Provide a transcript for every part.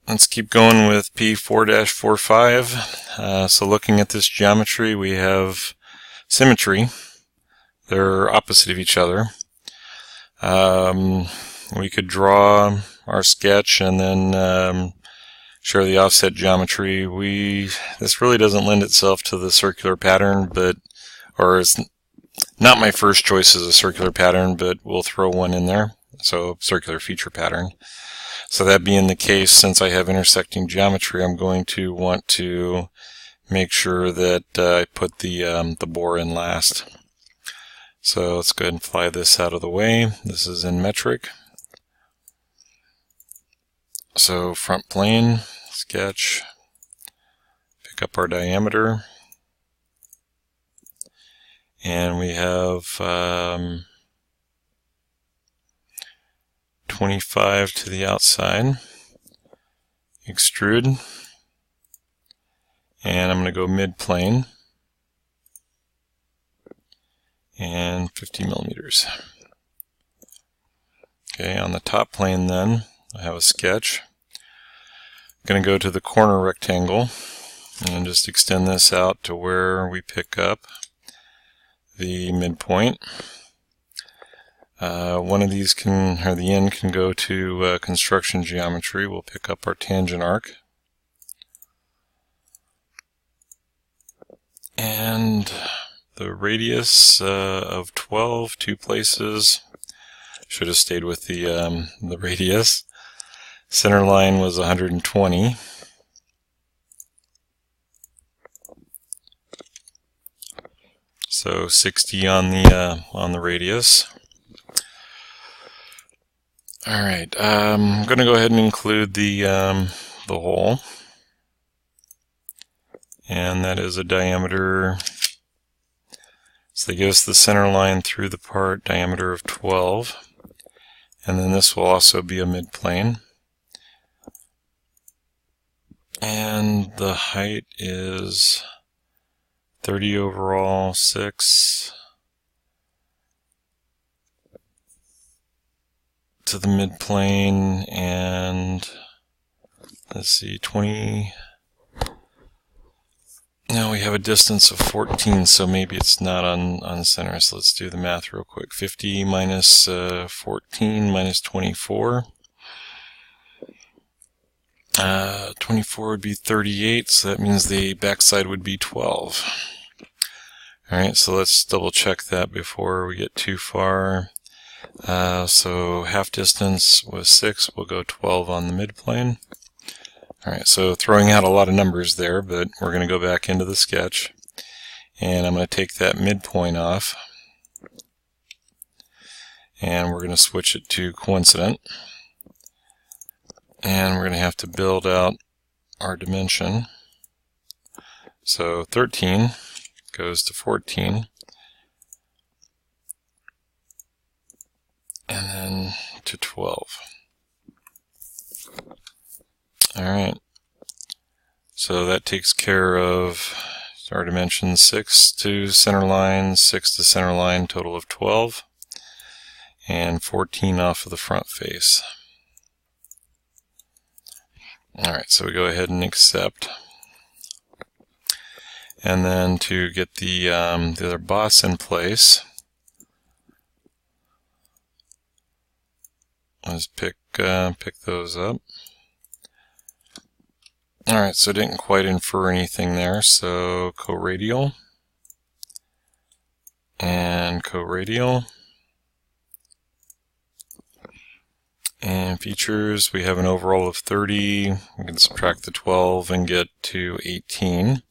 Let's keep going with P4-45. So looking at this geometry, we have symmetry. They're opposite of each other. We could draw our sketch and then show the offset geometry. This really doesn't lend itself to the circular pattern, or it's not my first choice as a circular pattern, but we'll throw one in there. So circular feature pattern. So that being the case, since I have intersecting geometry, I'm going to want to make sure that I put the bore in last. So let's go ahead and fly this out of the way. This is in metric. So front plane, sketch, pick up our diameter, and we have 25 to the outside. Extrude, and I'm going to go mid-plane and 50 millimeters. Okay, on the top plane then, I have a sketch. I'm going to go to the corner rectangle and just extend this out to where we pick up the midpoint. One of these the end can go to construction geometry. We'll pick up our tangent arc. And the radius of 12, 2 places. Should have stayed with the radius. Center line was 120. So 60 on the radius. All right, I'm going to go ahead and include the hole, and that is a diameter. So they give us the center line through the part, diameter of 12, and then this will also be a mid-plane. And the height is 30 overall, 6 to the mid-plane, and let's see, 20. Now we have a distance of 14, so maybe it's not on center. So let's do the math real quick. 50 minus 14 minus 24. 24 would be 38, so that means the backside would be 12. Alright, so let's double check that before we get too far. So half distance was 6, we'll go 12 on the midplane. Alright, so throwing out a lot of numbers there, but we're going to go back into the sketch. And I'm going to take that midpoint off. And we're going to switch it to coincident. And we're going to have to build out our dimension. So 13 goes to 14. And then to 12. Alright, so that takes care of our dimensions: 6 to center line, 6 to center line, total of 12, and 14 off of the front face. Alright, so we go ahead and accept. And then to get the other boss in place, let's pick those up. Alright, so didn't quite infer anything there, so co-radial and co-radial. And features, we have an overall of 30. We can subtract the 12 and get to 18.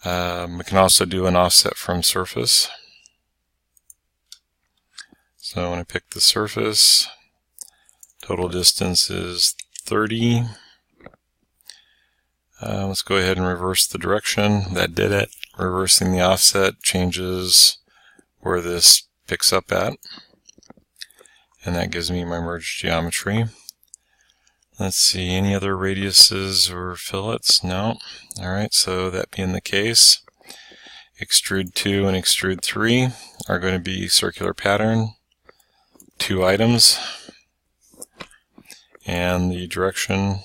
We can also do an offset from surface. So when I pick the surface, total distance is 30. Let's go ahead and reverse the direction. That did it. Reversing the offset changes where this picks up at. And that gives me my merged geometry. Let's see, any other radiuses or fillets? No. Alright, so that being the case, Extrude 2 and Extrude 3 are going to be circular pattern, 2 items, and the direction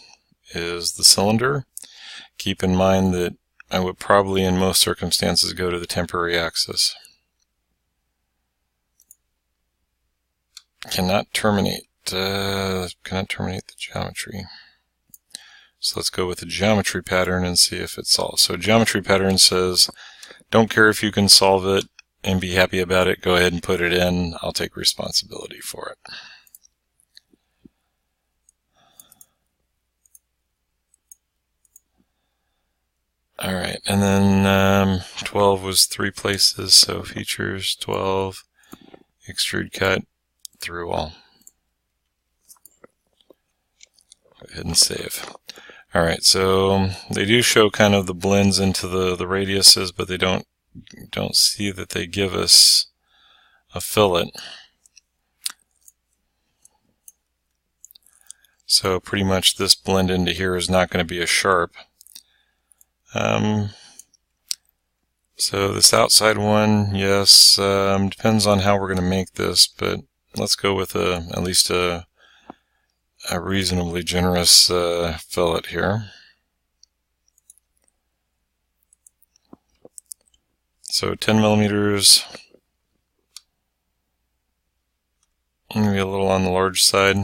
is the cylinder. Keep in mind that I would probably in most circumstances go to the temporary axis. Cannot terminate the geometry. So let's go with the geometry pattern and see if it solves. So geometry pattern says, don't care if you can solve it and be happy about it, go ahead and put it in. I'll take responsibility for it. Alright, and then 12 was 3 places, so features 12, extrude cut, through all. Go ahead and save. Alright, so they do show kind of the blends into the radiuses, but they don't see that they give us a fillet. So pretty much this blend into here is not going to be a sharp. So this outside one, yes, depends on how we're going to make this, but let's go with at least a reasonably generous fillet here. So 10 millimeters, maybe a little on the large side.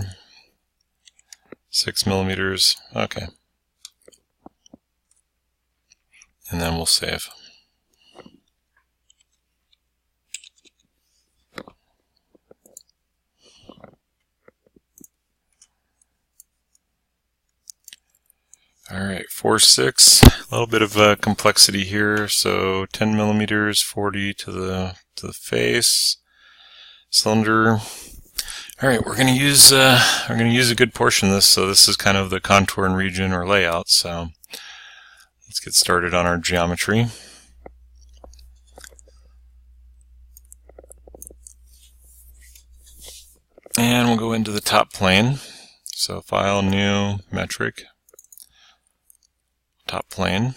6 millimeters, okay. And then we'll save. Alright, 4/6, a little bit of complexity here. So 10 millimeters, 40 to the face, cylinder. Alright, we're gonna use a good portion of this. So this is kind of the contour and region or layout. So let's get started on our geometry. And we'll go into the top plane. So File, New, Metric, Top plane.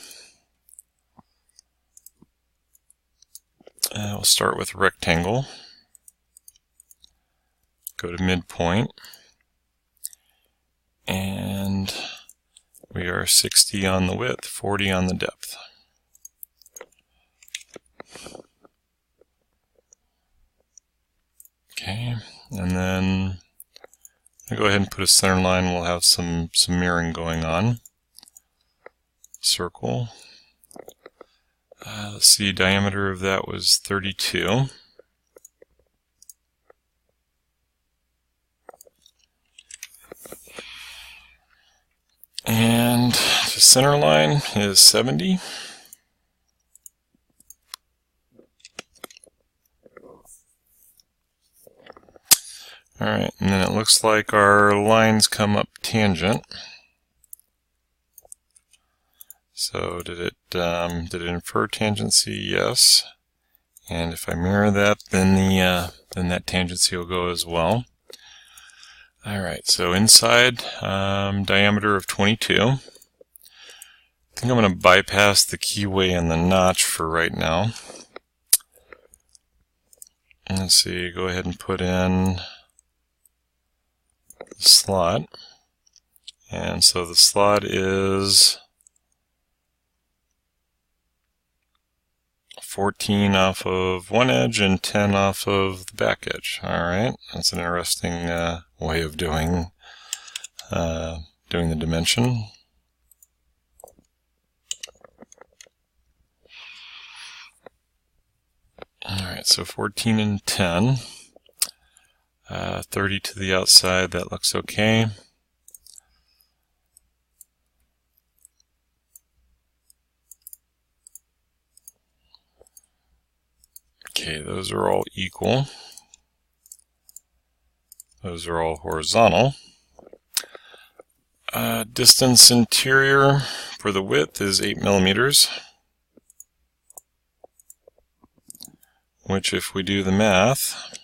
We'll start with rectangle. Go to midpoint. And we are 60 on the width, 40 on the depth. Okay, and then I'll go ahead and put a center line. We'll have some mirroring going on. Circle. Let's see, diameter of that was 32. And the center line is 70. Alright, and then it looks like our lines come up tangent. So did it infer tangency? Yes. And if I mirror that, then that tangency will go as well. Alright, so inside, diameter of 22. I think I'm going to bypass the keyway and the notch for right now. Let's see, go ahead and put in the slot. And so the slot is 14 off of one edge and 10 off of the back edge. Alright, that's an interesting way of doing the dimension. Alright, so 14 and 10. 30 to the outside, that looks okay. Okay, those are all equal. Those are all horizontal. Distance interior for the width is 8 millimeters, which if we do the math,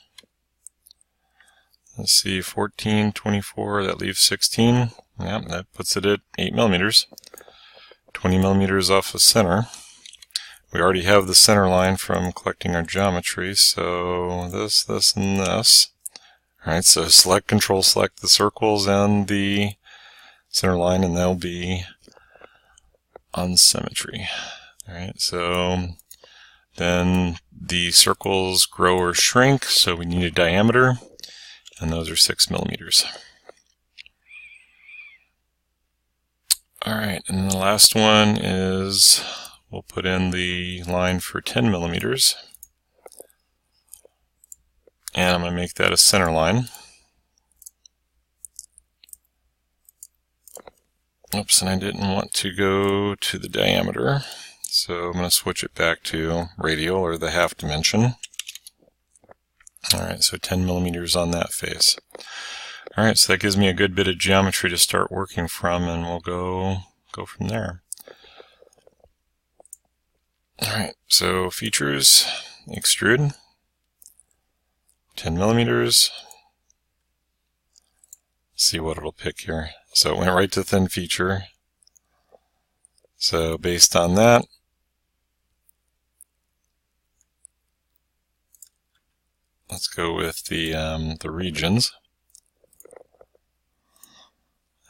let's see, 14, 24, that leaves 16. Yeah, that puts it at 8 millimeters. 20 millimeters off the center. We already have the center line from collecting our geometry, so this, and this. Alright, so select, control select the circles and the center line, and that'll be on symmetry. Alright, so then the circles grow or shrink, so we need a diameter, and those are 6 millimeters. Alright, and then the last one is we'll put in the line for 10 millimeters. And I'm going to make that a center line. Oops, and I didn't want to go to the diameter, so I'm going to switch it back to radial, or the half dimension. Alright, so 10 millimeters on that face. Alright, so that gives me a good bit of geometry to start working from, and we'll go from there. Alright, so features, extrude, 10 millimeters. See what it'll pick here. So it went right to thin feature. So based on that, let's go with the regions.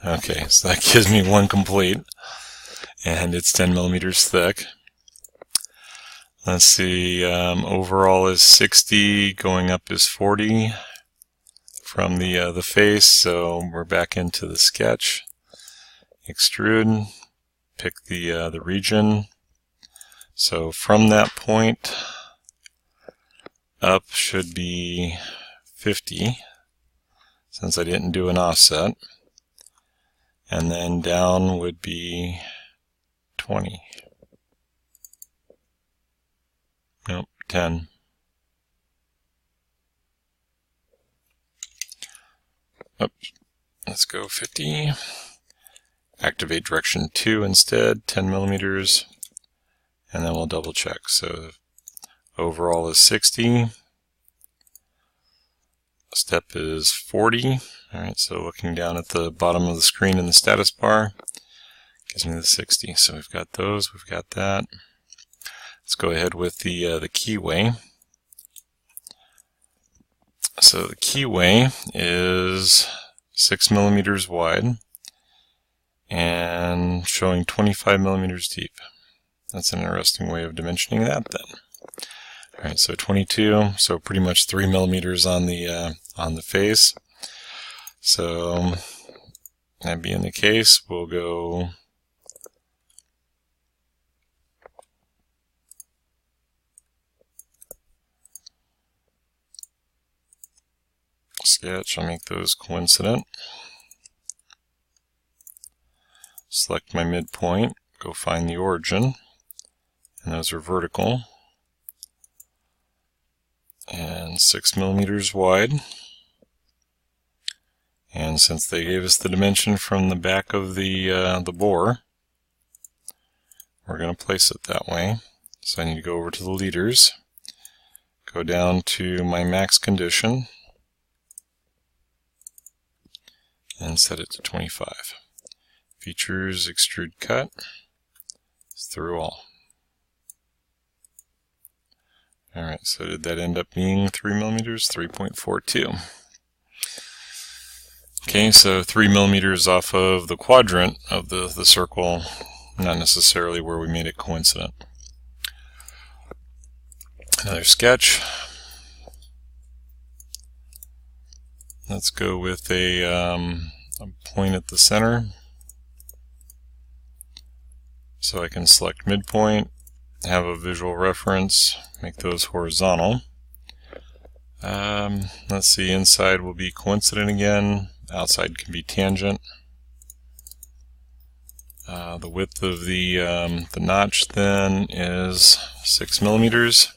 Okay, so that gives me one complete, and it's 10 millimeters thick. Let's see, overall is 60, going up is 40 from the face, so we're back into the sketch. Extrude, pick the region. So from that point up should be 50, since I didn't do an offset. And then down would be 20. Nope, 10. Oops, let's go 50. Activate direction 2 instead, 10 millimeters. And then we'll double check. So overall is 60. Step is 40. Alright, so looking down at the bottom of the screen in the status bar, gives me the 60. So we've got those, we've got that. Let's go ahead with the keyway. So the keyway is 6 millimeters wide and showing 25 millimeters deep. That's an interesting way of dimensioning that then. Alright, so 22, so pretty much 3 millimeters on the face. So that being the case, we'll go sketch. I'll make those coincident. Select my midpoint, go find the origin, and those are vertical and 6 millimeters wide. And since they gave us the dimension from the back of the bore, we're going to place it that way. So I need to go over to the leaders, go down to my max condition, and set it to 25. Features, Extrude Cut, through all. Alright, so did that end up being 3 millimeters? 3.42. Okay, so 3 millimeters off of the quadrant of the circle, not necessarily where we made it coincident. Another sketch. Let's go with a point at the center. So I can select midpoint, have a visual reference, make those horizontal. Let's see, inside will be coincident again, outside can be tangent. The width of the notch then is 6 millimeters,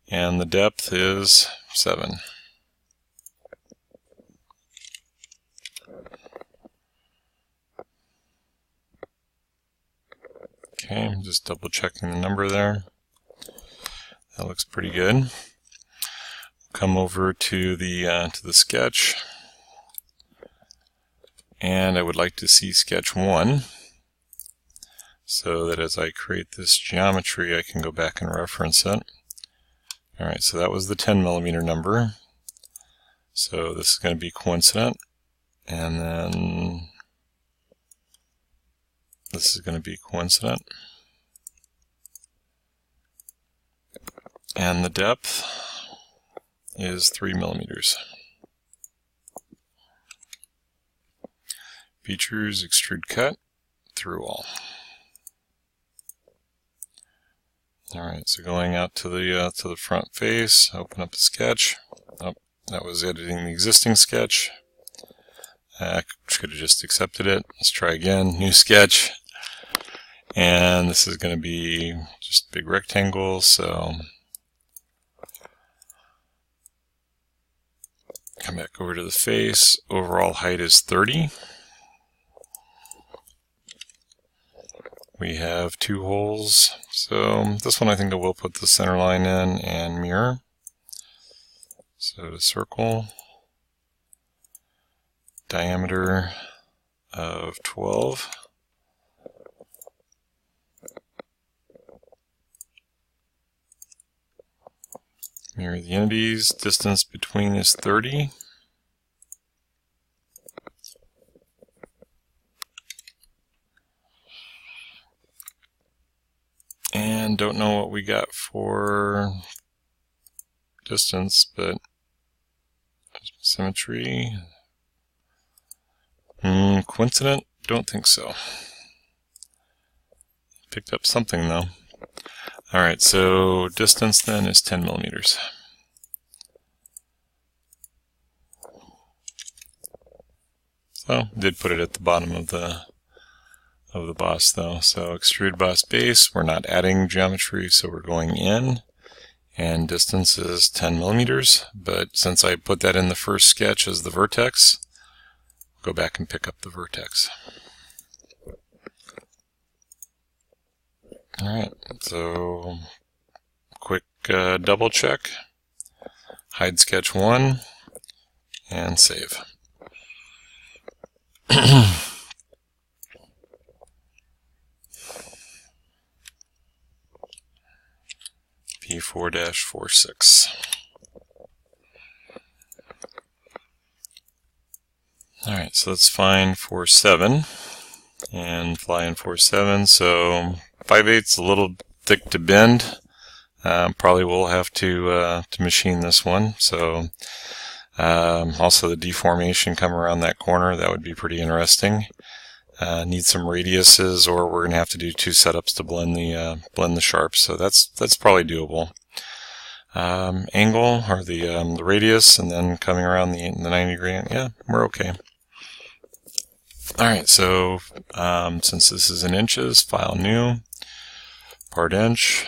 and the depth is 7. Okay, I'm just double checking the number there. That looks pretty good. Come over to the sketch, and I would like to see sketch 1, so that as I create this geometry I can go back and reference it. Alright, so that was the 10 millimeter number. So this is going to be coincident, and then This is going to be coincident. And the depth is 3 millimeters. Features, extrude cut, through all. Alright, so going out to the front face, open up the sketch. Oh, that was editing the existing sketch. I should have just accepted it. Let's try again. New sketch. And this is going to be just big rectangles, so come back over to the face. Overall height is 30. We have 2 holes, so this one I think I will put the center line in and mirror. So to circle, diameter of 12. Mirror the entities, distance between is 30. And don't know what we got for distance, but symmetry. Coincident? Don't think so. Picked up something though. Alright, so distance then is 10 millimeters. So, did put it at the bottom of the boss though. So extrude boss base, we're not adding geometry, so we're going in, and distance is 10 millimeters, but since I put that in the first sketch as the vertex, go back and pick up the vertex. Alright, so quick double check, hide sketch 1, and save. P4-46. Alright, so let's find 4-7 and fly in 4-7. So 5/8's a little thick to bend. Probably will have to machine this one. So also the deformation come around that corner, that would be pretty interesting. Need some radiuses, or we're going to have to do 2 setups to blend the sharps. So that's probably doable. Angle, or the radius, and then coming around the 90 degree. Yeah, we're okay. All right, so since this is in inches, file new, part inch.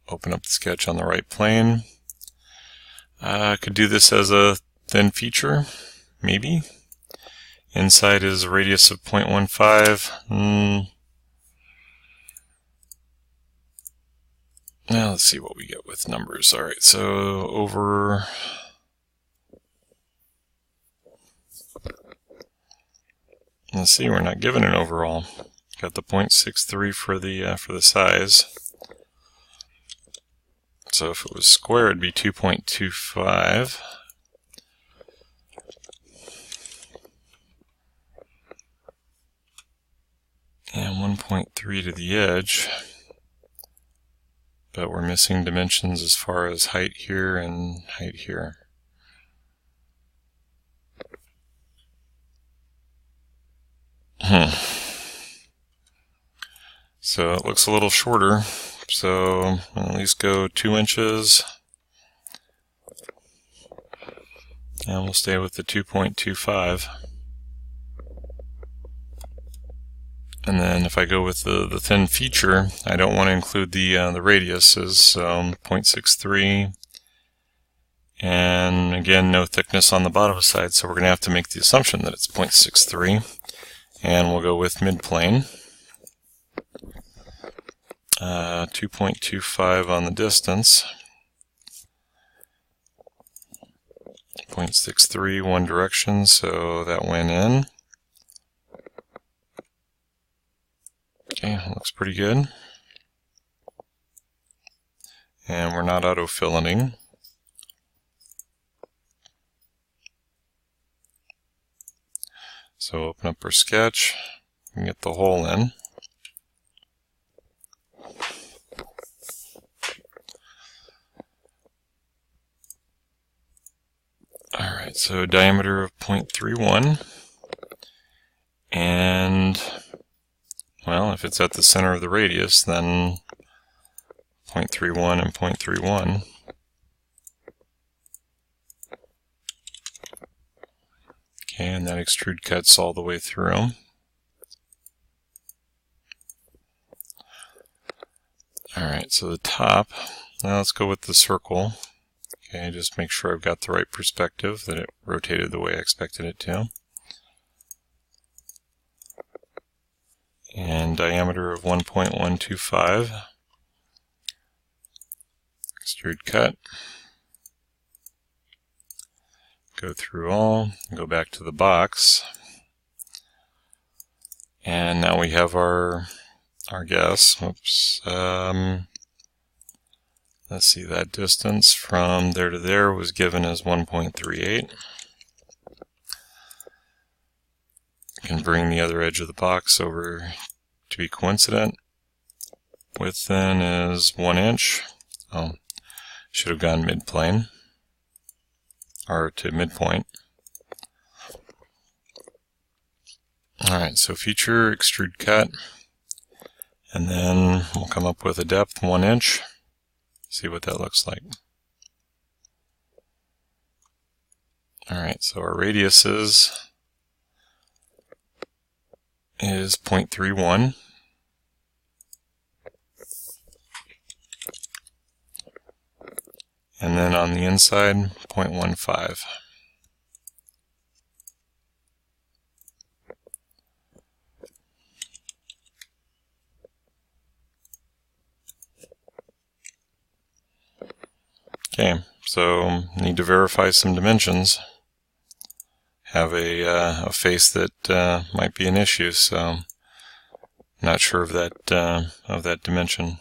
Open up the sketch on the right plane. I could do this as a thin feature, maybe. Inside is a radius of 0.15. Now let's see what we get with numbers. Alright, so over... Let's see, we're not given an overall. Got the 0.63 for the size. So if it was square, it'd be 2.25. And 1.3 to the edge. But we're missing dimensions as far as height here and height here. So it looks a little shorter. So I'll at least go 2 inches. And we'll stay with the 2.25. And then if I go with the thin feature, I don't want to include the radiuses, so 0.63. And again, no thickness on the bottom side, so we're going to have to make the assumption that it's 0.63. And we'll go with midplane. 2.25 on the distance. 0.63 one direction, so that went in. Okay, looks pretty good. And we're not auto-filleting. So open up our sketch and get the hole in. Alright, so diameter of 0.31, and well, if it's at the center of the radius, then 0.31 and 0.31. Okay, and that extrude cuts all the way through. Alright, so the top, now let's go with the circle. Okay, just make sure I've got the right perspective, that it rotated the way I expected it to. And diameter of 1.125. Extrude cut. Go through all, go back to the box. And now we have our guess. Oops. Let's see, that distance from there to there was given as 1.38. I can bring the other edge of the box over to be coincident. Width then is 1 inch. Oh, should have gone mid-plane, or to midpoint. Alright, so feature extrude cut, and then we'll come up with a depth 1 inch. See what that looks like. Alright, so our radius is 0.31. And then on the inside, 0.15. Okay, so need to verify some dimensions. Have a face that might be an issue, so not sure of that dimension.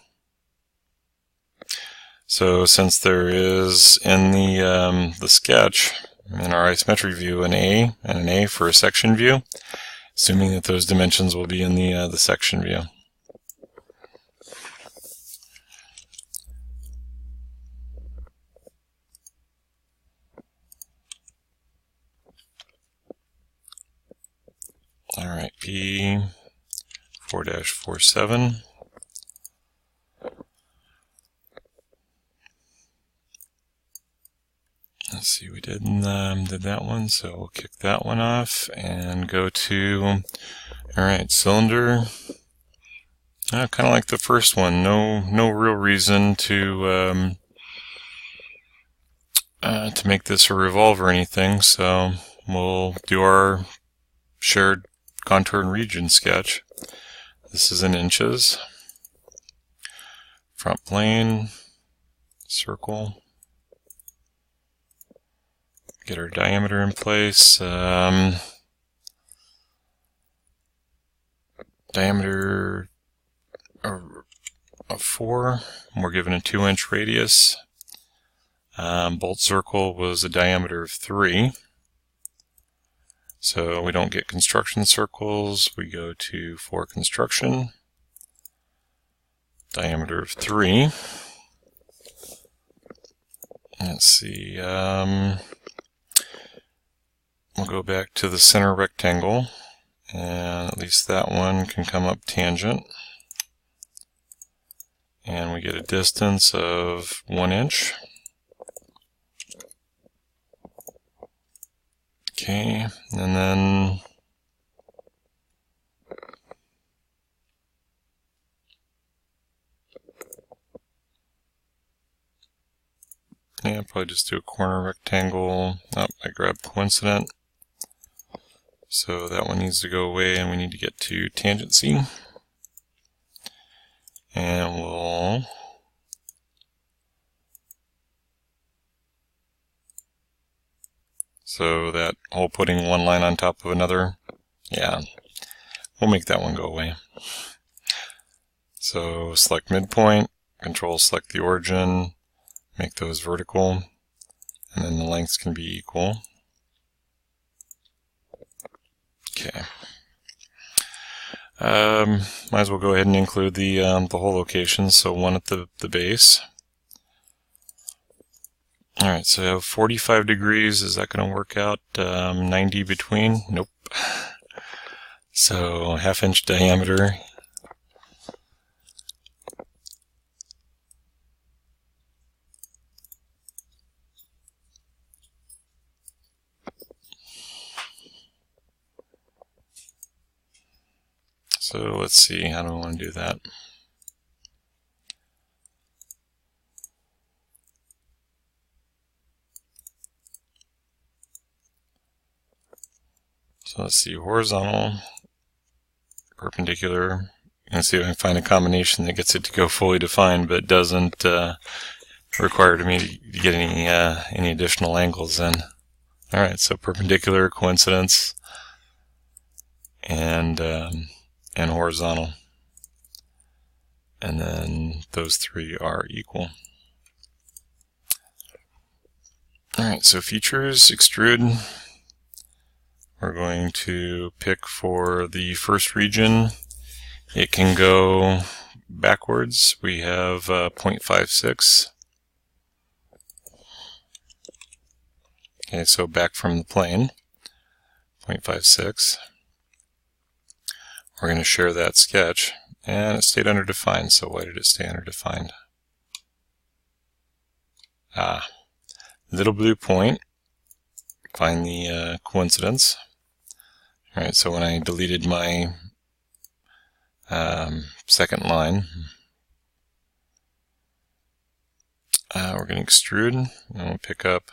So since there is in the sketch, in our isometric view, an A and an A for a section view, assuming that those dimensions will be in the section view. Alright, P4-47. Let's see, we did that one, so we'll kick that one off and go to, alright, cylinder. Kind of like the first one, no real reason to make this a revolve or anything, so we'll do our shared contour and region sketch. This is in inches. Front plane, circle. Get our diameter in place. Diameter of 4. We're given a 2-inch radius. Bolt circle was a diameter of 3. So we don't get construction circles. We go to for construction. Diameter of 3. Let's see. We'll go back to the center rectangle, and at least that one can come up tangent. And we get a distance of 1 inch. Okay, and then yeah, probably just do a corner rectangle. Oh, I grabbed coincident. So that one needs to go away, and we need to get to tangency. And we'll so that whole putting one line on top of another, yeah, we'll make that one go away. So select midpoint, control select the origin, make those vertical, and then the lengths can be equal. Okay. Might as well go ahead and include the whole location, so one at the base. Alright, so 45 degrees, is that going to work out? 90 between? Nope. So 1/2 inch diameter. So let's see, how do I want to do that? So let's see, horizontal, perpendicular, and see if I can find a combination that gets it to go fully defined but doesn't require me to get any additional angles in. Alright, so perpendicular, coincidence, and horizontal. And then those three are equal. Alright, so features, extrude. We're going to pick for the first region. It can go backwards. We have 0.56. Okay, so back from the plane, 0.56. We're going to share that sketch, and it stayed under defined. So why did it stay under defined? Little blue point. Find the coincidence. Alright, so when I deleted my second line, we're going to extrude, and we'll pick up,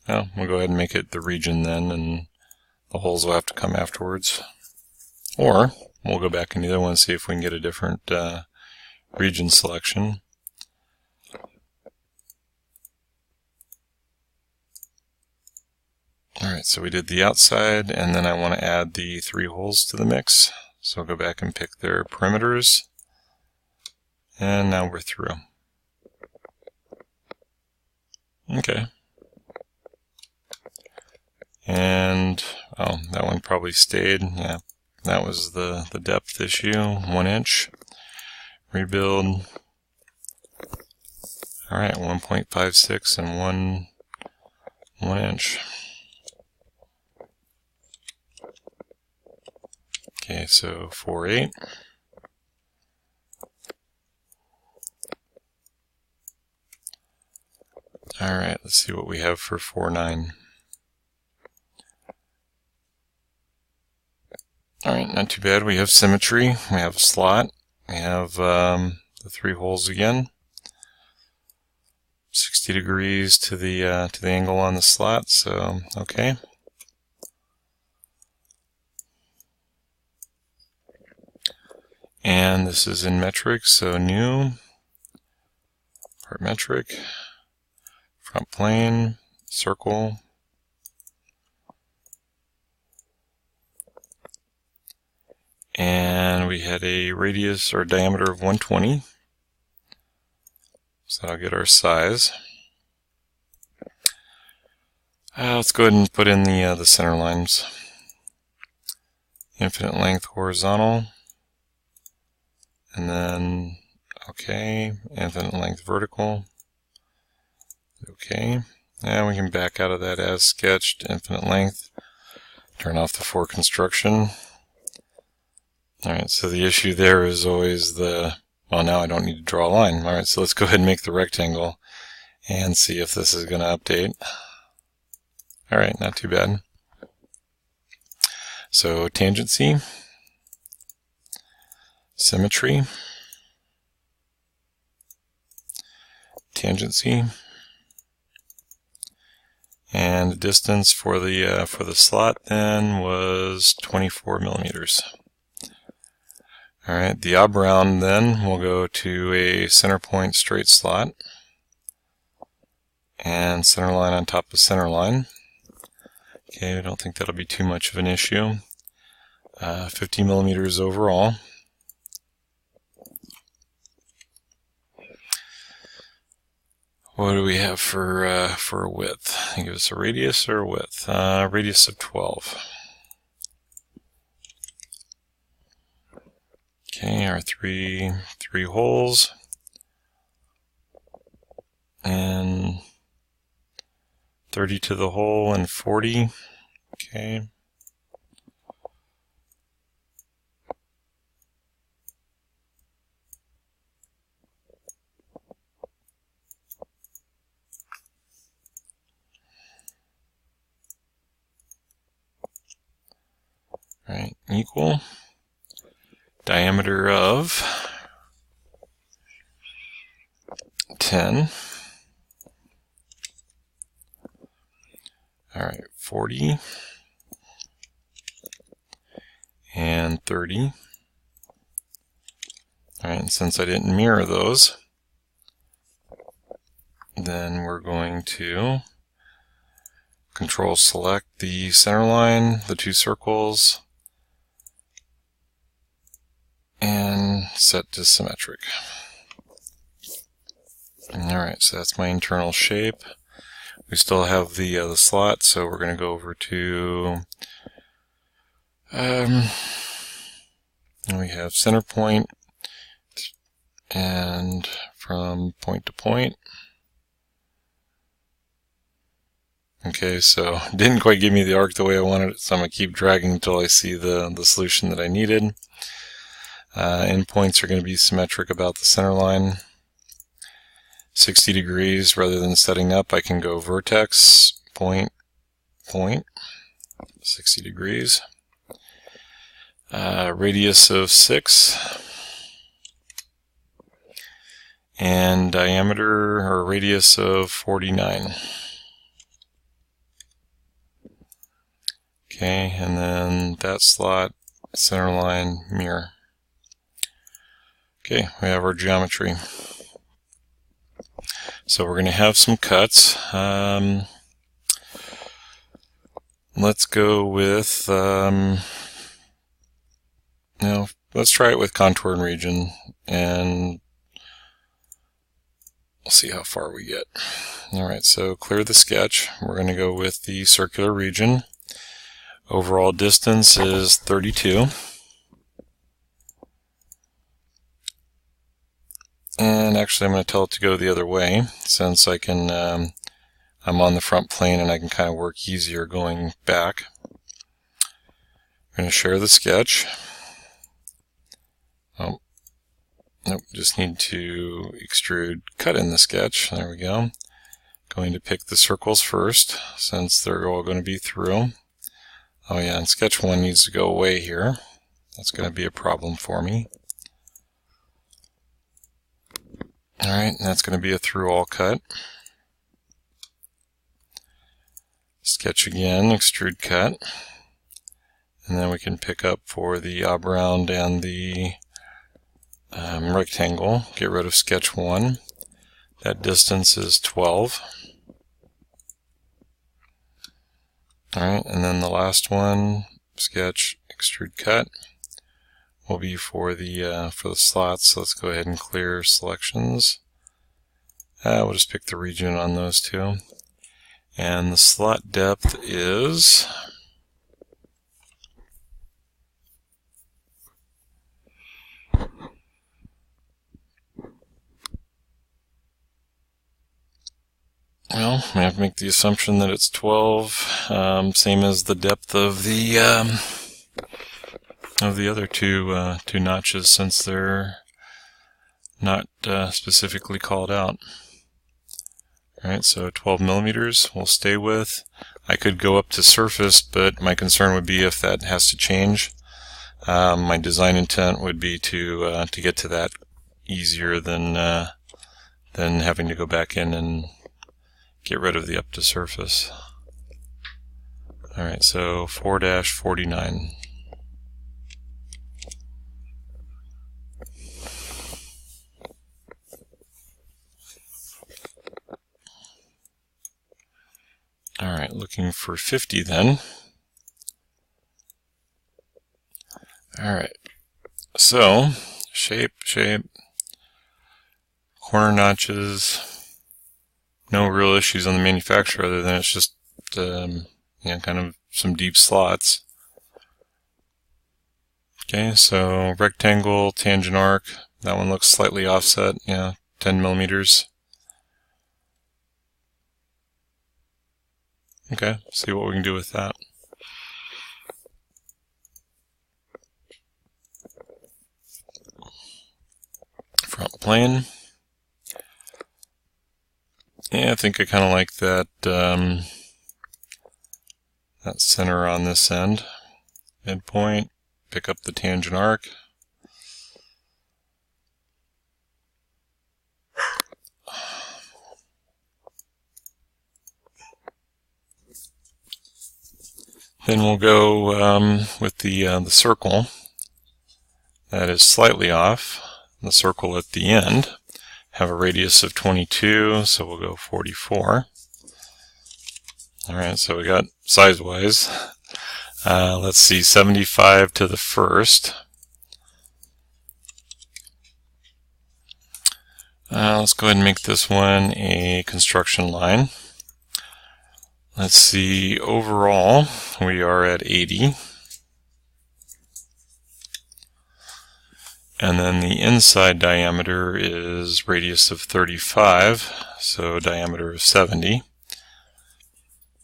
we'll go ahead and make it the region then, and the holes will have to come afterwards. Or we'll go back in the other one and see if we can get a different region selection. Alright, so we did the outside, and then I want to add the 3 holes to the mix. So I'll go back and pick their perimeters. And now we're through. Okay. And, that one probably stayed. Yeah, that was the depth issue, 1 inch. Rebuild. Alright, 1.56 and 1 inch. Okay, so 4.8. Alright, let's see what we have for 4.9. Alright, not too bad. We have symmetry. We have a slot. We have the 3 holes again. 60 degrees to the angle on the slot, so okay. And this is in metric, so new, part metric, front plane, circle, and we had a radius or diameter of 120. So I'll get our size. Let's go ahead and put in the center lines. Infinite length horizontal. And then, okay, infinite length vertical. Okay, and we can back out of that as sketched, infinite length. Turn off the for construction. Alright, so the issue there is always well, now I don't need to draw a line. Alright, so let's go ahead and make the rectangle and see if this is going to update. Alright, not too bad. So, tangency. Symmetry, tangency, and the distance for the slot then was 24 millimeters. All right, the ob round then will go to a center point straight slot and center line on top of center line. Okay, I don't think that'll be too much of an issue. 50 millimeters overall. What do we have for a width? Give us a radius or a width? Radius of 12. Okay, our three holes. and 30 to the hole and 40. Okay. Right, equal diameter of 10. All right, 40 and 30. All right, and since I didn't mirror those, then we're going to Control select the center line, the two circles, and set to symmetric. Alright, so that's my internal shape. We still have the slot, so we're going to go over to we have center point and from point to point. Okay, so didn't quite give me the arc the way I wanted it, so I'm going to keep dragging until I see the solution that I needed. Endpoints are going to be symmetric about the center line. 60 degrees, rather than setting up, I can go vertex, point, point, 60 degrees. Radius of 6. And diameter or radius of 49. Okay, and then that slot, center line, mirror. Okay, we have our geometry. So we're going to have some cuts. Let's go with, let's try it with contour and region, and we'll see how far we get. Alright, so clear the sketch. We're going to go with the circular region. Overall distance is 32. And actually I'm going to tell it to go the other way, since I can, I'm on the front plane and I can kind of work easier going back. I'm going to share the sketch. Oh, nope, just need to extrude cut in the sketch. There we go. Going to pick the circles first, since they're all going to be through. Oh yeah, and sketch 1 needs to go away here. That's going to be a problem for me. Alright, that's going to be a through all cut. Sketch again, extrude cut. And then we can pick up for the obround and the rectangle. Get rid of sketch 1. That distance is 12. Alright, and then the last one, sketch, extrude cut, will be for the slots. So let's go ahead and clear selections. We'll just pick the region on those two. And the slot depth is well, we have to make the assumption that it's 12, same as the depth of the other two notches, since they're not specifically called out. Alright, so 12 millimeters we'll stay with. I could go up to surface, but my concern would be if that has to change. My design intent would be to get to that easier than having to go back in and get rid of the up to surface. Alright, so 4-49. Alright, looking for 50 then. Alright, so shape, corner notches. No real issues on the manufacturer other than it's just kind of some deep slots. Okay, so rectangle, tangent arc. That one looks slightly offset, 10 millimeters. Okay, see what we can do with that. Front plane. Yeah, I think I kind of like that that center on this end. Midpoint, pick up the tangent arc. Then we'll go with the circle that is slightly off. The circle at the end have a radius of 22, so we'll go 44. Alright, so we got size-wise. Let's see, 75 to the first. Let's go ahead and make this one a construction line. Let's see, overall we are at 80. And then the inside diameter is radius of 35, so diameter of 70.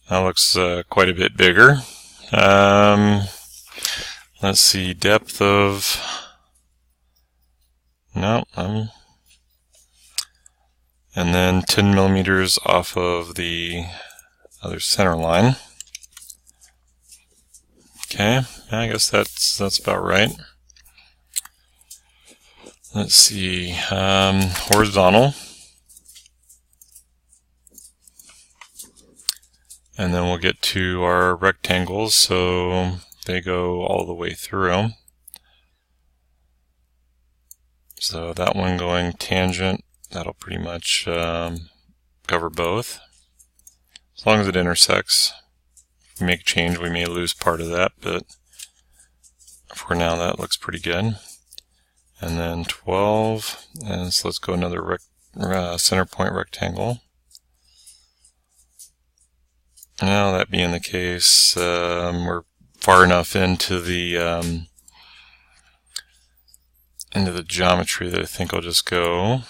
That looks quite a bit bigger. Let's see, depth of... No, and then 10 millimeters off of the other center line. Okay, I guess that's about right. Let's see, horizontal. And then we'll get to our rectangles, so they go all the way through. So that one going tangent, that'll pretty much cover both. As long as it intersects. If we make a change, we may lose part of that, but for now that looks pretty good. And then 12, and so let's go another center point rectangle. Now that being the case, we're far enough into the geometry that I think I'll just go.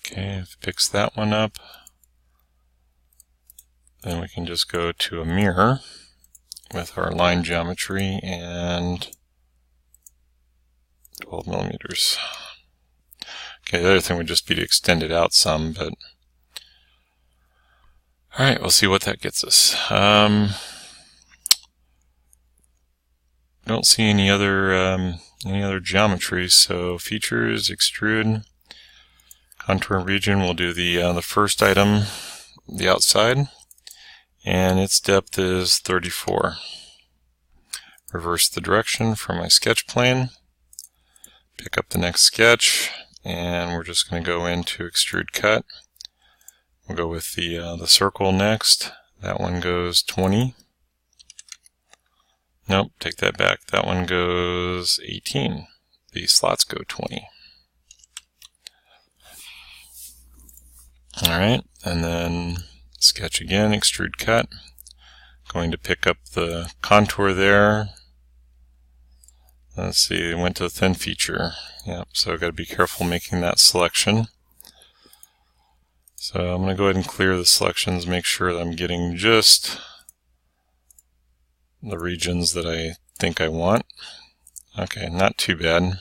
Okay, fix that one up. Then we can just go to a mirror with our line geometry and 12 millimeters. Okay, the other thing would just be to extend it out some, but alright, we'll see what that gets us. Don't see any other geometry, so features, extrude, contour region, we'll do the first item, the outside, and its depth is 34. Reverse the direction from my sketch plane. Pick up the next sketch, and we're just going to go into Extrude Cut. We'll go with the circle next. That one goes 20. Nope, take that back. That one goes 18. The slots go 20. Alright, and then sketch again, Extrude Cut. Going to pick up the contour there. Let's see, it went to the thin feature. Yep, so I've got to be careful making that selection. So I'm going to go ahead and clear the selections, make sure that I'm getting just the regions that I think I want. Okay, not too bad.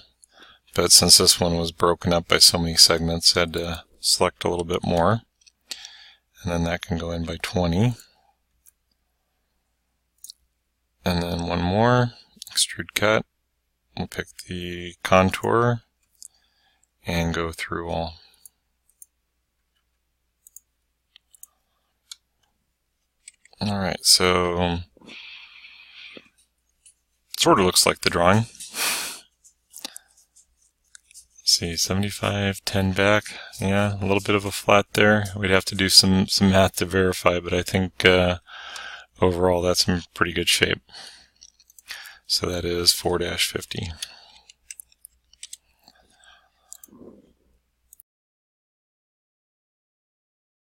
But since this one was broken up by so many segments, I had to select a little bit more. And then that can go in by 20. And then one more, Extrude Cut. We'll pick the contour and go through all. Alright, so sort of looks like the drawing. See, 75, 10 back. Yeah, a little bit of a flat there. We'd have to do some math to verify, but I think overall that's in pretty good shape. So that is 4-50.